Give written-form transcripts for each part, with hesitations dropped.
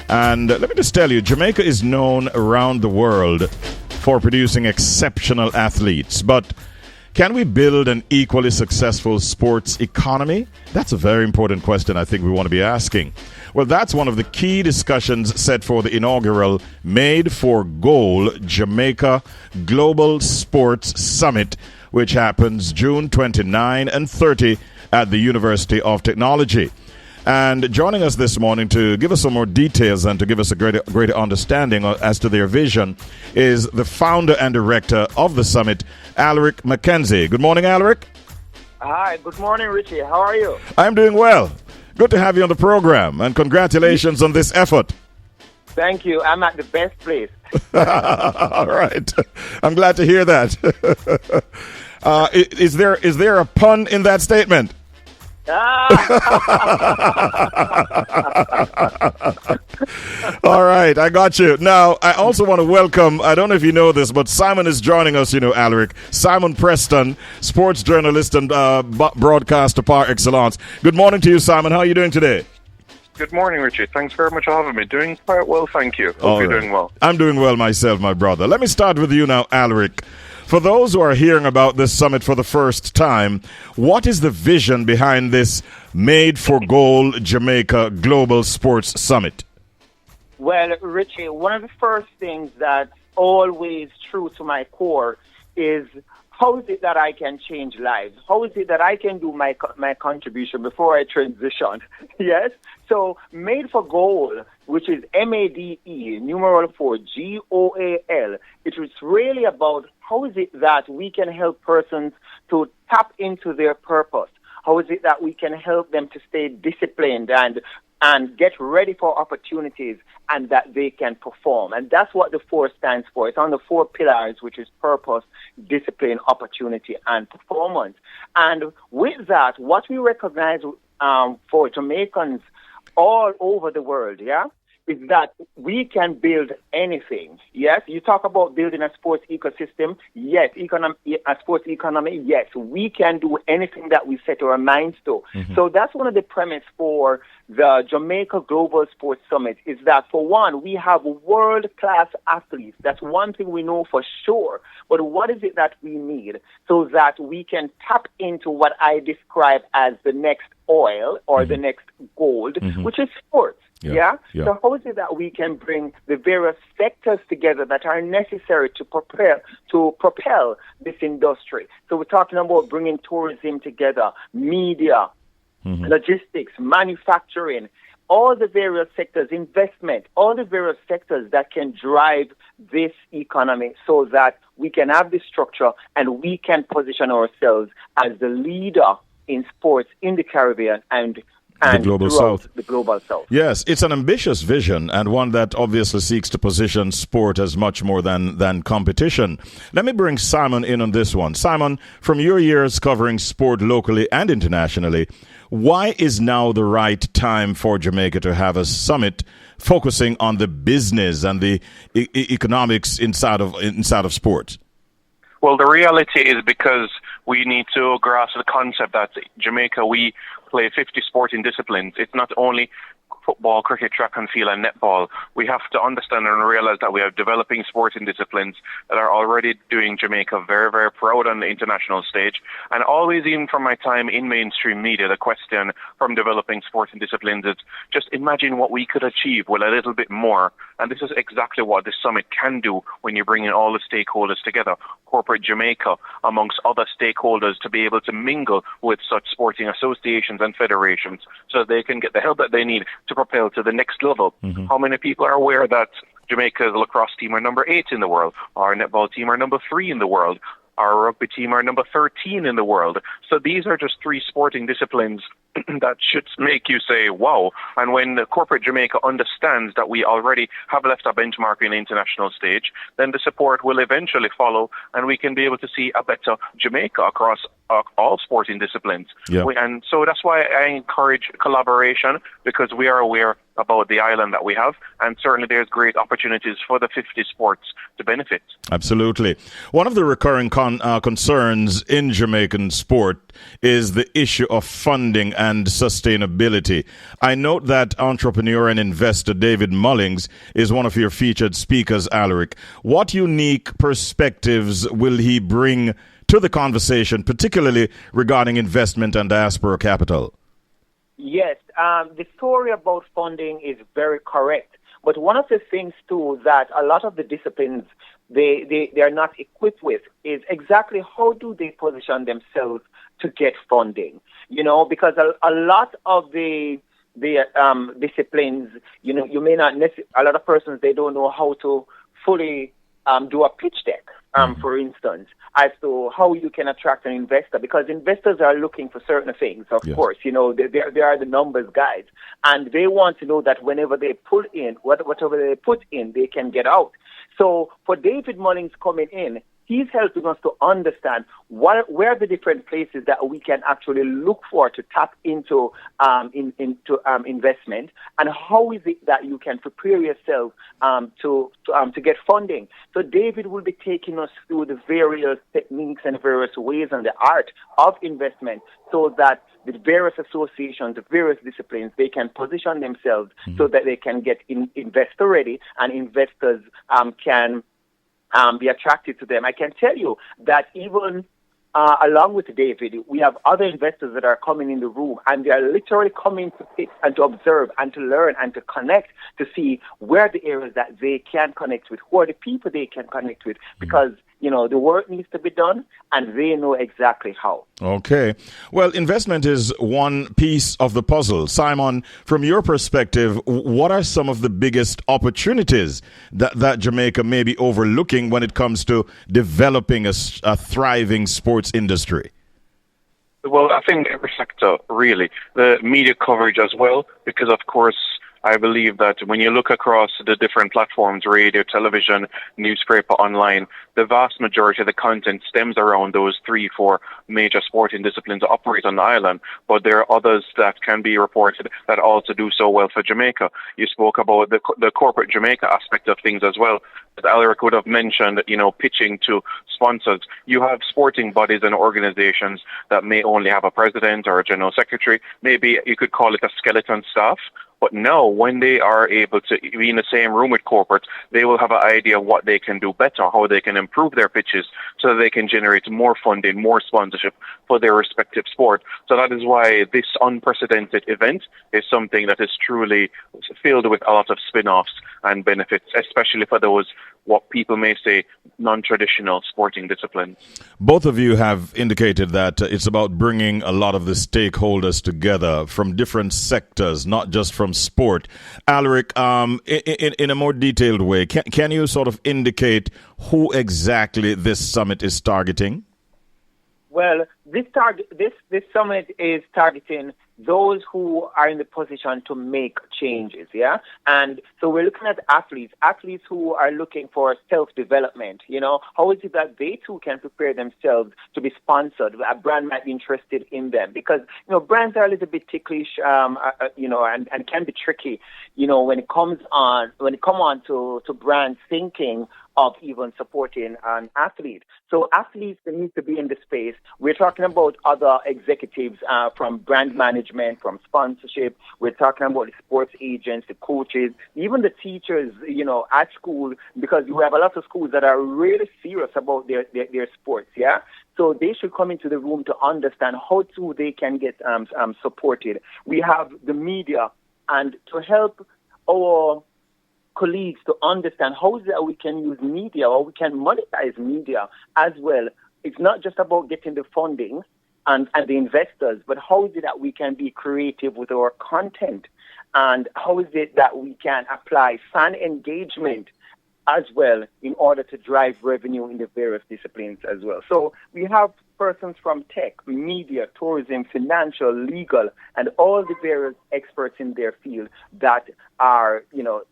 And let me just tell you, Jamaica is known around the world for producing exceptional athletes. But can we build an equally successful sports economy? That's a very important question I think we want to be asking. Well, that's one of the key discussions set for the inaugural Made4Goal Jamaica Global Sports Summit, which happens June 29 and 30 at the University of Technology. And joining us this morning to give us some more details and to give us a greater understanding as to their vision is the founder and director of the summit, Alrick McKenzie. Good morning, Alrick. Hi, good morning, Richie. How are you? I'm doing well. Good to have you on the program, and congratulations on this effort. Thank you. I'm at the best place. All right. I'm glad to hear that. Is there a pun in that statement? All right, I got you. Now, I also want to welcome, I don't know if you know this, but Simon is joining us, Alrick. Simon Preston, sports journalist and broadcaster par excellence. Good morning to you, Simon. How are you doing today? Good morning, Richard. Thanks very much for having me. Doing quite well, thank you. Hope you're doing well. I'm doing well myself, my brother. Let me start with you now, Alrick. For those who are hearing about this summit for the first time, what is the vision behind this Made4Goal Jamaica Global Sports Summit? Well, Richie, one of the first things that's always true to my core is how is it that I can change lives? How is it that I can do my contribution before I transition? Yes? So Made4Goal, which is MADE, numeral 4, GOAL, it is really about how is it that we can help persons to tap into their purpose? How is it that we can help them to stay disciplined and get ready for opportunities and that they can perform? And that's what the 4 stands for. It's on the 4 pillars, which is purpose, discipline, opportunity, and performance. And with that, what we recognize for Jamaicans all over the world, is that we can build anything. Yes, you talk about building a sports ecosystem. Yes, a sports economy. Yes, we can do anything that we set our minds to. Mm-hmm. So that's one of the premise for the Jamaica Global Sports Summit is that, for one, we have world-class athletes. That's one thing we know for sure. But what is it that we need so that we can tap into what I describe as the next oil or the next gold, which is sports? Yeah. So how is it that we can bring the various sectors together that are necessary to propel this industry? So we're talking about bringing tourism together, media, logistics, manufacturing, all the various sectors, investment, all the various sectors that can drive this economy so that we can have this structure and we can position ourselves as the leader in sports in the Caribbean and the Global South. The Global South. Yes, it's an ambitious vision and one that obviously seeks to position sport as much more than competition. Let me bring Simon in on this one. Simon, from your years covering sport locally and internationally, why is now the right time for Jamaica to have a summit focusing on the business and the economics inside of sports? Well, the reality is because we need to grasp the concept that Jamaica, we play 50 sporting disciplines. It's not only football, cricket, track and field, and netball. We have to understand and realize that we have developing sporting disciplines that are already doing Jamaica very, very proud on the international stage. And always, even from my time in mainstream media, the question from developing sporting disciplines is just imagine what we could achieve with a little bit more. And this is exactly what this summit can do when you bring in all the stakeholders together, corporate Jamaica amongst other stakeholders, to be able to mingle with such sporting associations and federations so they can get the help that they need to propel to the next level. How many people are aware that Jamaica's lacrosse team are number 8 in the world? Our netball team are number 3 in the world. Our rugby team are number 13 in the world. So these are just 3 sporting disciplines that should make you say, wow. And when the corporate Jamaica understands that we already have left a benchmark in the international stage, then the support will eventually follow and we can be able to see a better Jamaica across all sporting disciplines. And so that's why I encourage collaboration, because we are aware about the island that we have, and certainly there's great opportunities for the 50 sports to benefit. Absolutely. One of the recurring concerns in Jamaican sport is the issue of funding and sustainability. I note that entrepreneur and investor David Mullings is one of your featured speakers, Alrick. What unique perspectives will he bring to the conversation, particularly regarding investment and diaspora capital? Yes, the story about funding is very correct. But one of the things, too, that a lot of the disciplines they are not equipped with is exactly how do they position themselves to get funding. Because a lot of the disciplines, you may not necessarily, a lot of persons, they don't know how to fully do a pitch deck, for instance, as to how you can attract an investor, because investors are looking for certain things, of course. They are the numbers guys, and they want to know that whenever they put in, whatever they put in, they can get out. So for David Mullings coming in, he's helping us to understand where the different places that we can actually look for to tap into investment, and how is it that you can prepare yourself to get funding. So David will be taking us through the various techniques and various ways and the art of investment, so that the various associations, the various disciplines, they can position themselves so that they can get investor ready, and investors can be attracted to them. I can tell you that even along with David, we have other investors that are coming in the room, and they are literally coming to sit and to observe and to learn and to connect, to see where the areas that they can connect with, who are the people they can connect with, because the work needs to be done, and they know exactly how. Okay. Well, investment is one piece of the puzzle. Simon, from your perspective, what are some of the biggest opportunities that Jamaica may be overlooking when it comes to developing a thriving sports industry? Well, I think every sector, really. The media coverage as well, because, of course, I believe that when you look across the different platforms, radio, television, newspaper, online, the vast majority of the content stems around those 3-4 major sporting disciplines that operate on the island. But there are others that can be reported that also do so well for Jamaica. You spoke about the corporate Jamaica aspect of things as well. As Alrick would have mentioned, pitching to sponsors. You have sporting bodies and organizations that may only have a president or a general secretary. Maybe you could call it a skeleton staff. But now, when they are able to be in the same room with corporate, they will have an idea of what they can do better, how they can improve their pitches, so that they can generate more funding, more sponsorship for their respective sport. So that is why this unprecedented event is something that is truly filled with a lot of spin-offs and benefits, especially for those, what people may say, non-traditional sporting disciplines. Both of you have indicated that it's about bringing a lot of the stakeholders together from different sectors, not just from sport. Alrick, in a more detailed way, can you sort of indicate who exactly this summit is targeting? Well, this summit is targeting those who are in the position to make changes, And so we're looking at athletes who are looking for self-development, How is it that they too can prepare themselves to be sponsored? A brand might be interested in them, because, brands are a little bit ticklish, and can be tricky, when it come on to brands thinking of even supporting an athlete. So athletes, they need to be in the space. We're talking about other executives from brand management, from sponsorship. We're talking about the sports agents, the coaches, even the teachers, at school, because we have a lot of schools that are really serious about their sports, So they should come into the room to understand how they can get supported. We have the media, and to help our colleagues to understand how is it that we can use media, or we can monetize media as well. It's not just about getting the funding and the investors, but how is it that we can be creative with our content, and how is it that we can apply fan engagement as well in order to drive revenue in the various disciplines as well. So we have persons from tech, media, tourism, financial, legal, and all the various experts in their field that are,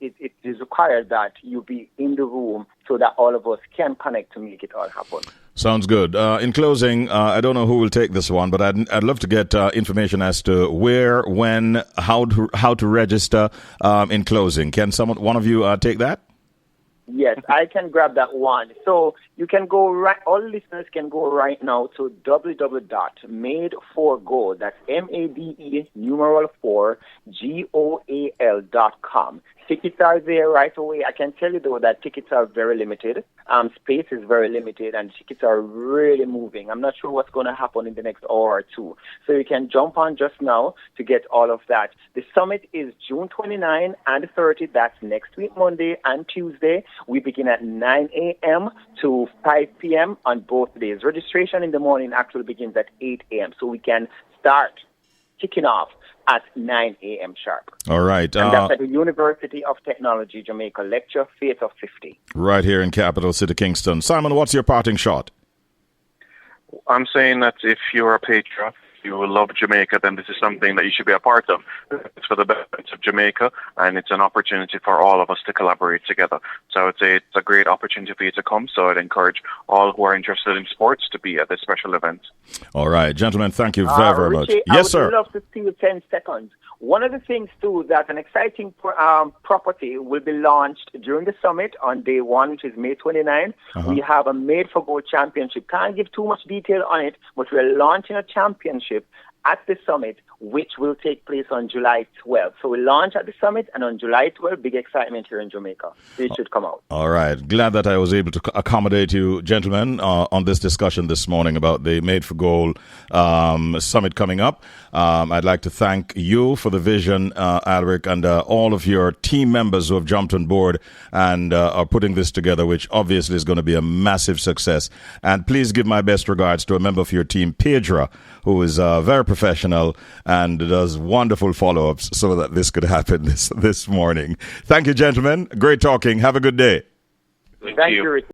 it is required that you be in the room so that all of us can connect to make it all happen. Sounds good. In closing, I don't know who will take this one, but I'd love to get information as to where, when, how to register. In closing, can one of you take that? Yes, I can grab that one. So you can go right. All listeners can go right now to www.made4goal. That's MADE numeral 4 GOAL.com. Tickets are there right away. I can tell you though that tickets are very limited. Space is very limited, and tickets are really moving. I'm not sure what's going to happen in the next hour or two. So you can jump on just now to get all of that. The summit is June 29 and 30. That's next week, Monday and Tuesday. We begin at 9 a.m. to 5 p.m. on both days. Registration in the morning actually begins at 8 a.m. So we can start kicking off at 9 a.m. sharp. All right. And that's at the University of Technology, Jamaica, lecture Faith of 50. Right here in capital city, Kingston. Simon, what's your parting shot? I'm saying that if you're a patriot, you will love Jamaica, then this is something that you should be a part of. It's for the benefit of Jamaica, and it's an opportunity for all of us to collaborate together. So I would say it's a great opportunity for you to come, so I'd encourage all who are interested in sports to be at this special event. All right, gentlemen, thank you very much. Yes, sir. I would love to see you 10 seconds. One of the things, too, that an exciting property will be launched during the summit on day one, which is May 29. We have a Made4Goal championship. Can't give too much detail on it, but we're launching a championship at the summit, which will take place on July 12th. So we launch at the summit, and on July 12th, big excitement here in Jamaica. So it should come out. All right. Glad that I was able to accommodate you, gentlemen, on this discussion this morning about the Made4Goal summit coming up. I'd like to thank you for the vision, Alrick, and all of your team members who have jumped on board and are putting this together, which obviously is going to be a massive success. And please give my best regards to a member of your team, Pedra, who is very professional and does wonderful follow-ups so that this could happen this morning. Thank you, gentlemen. Great talking. Have a good day. Thank you.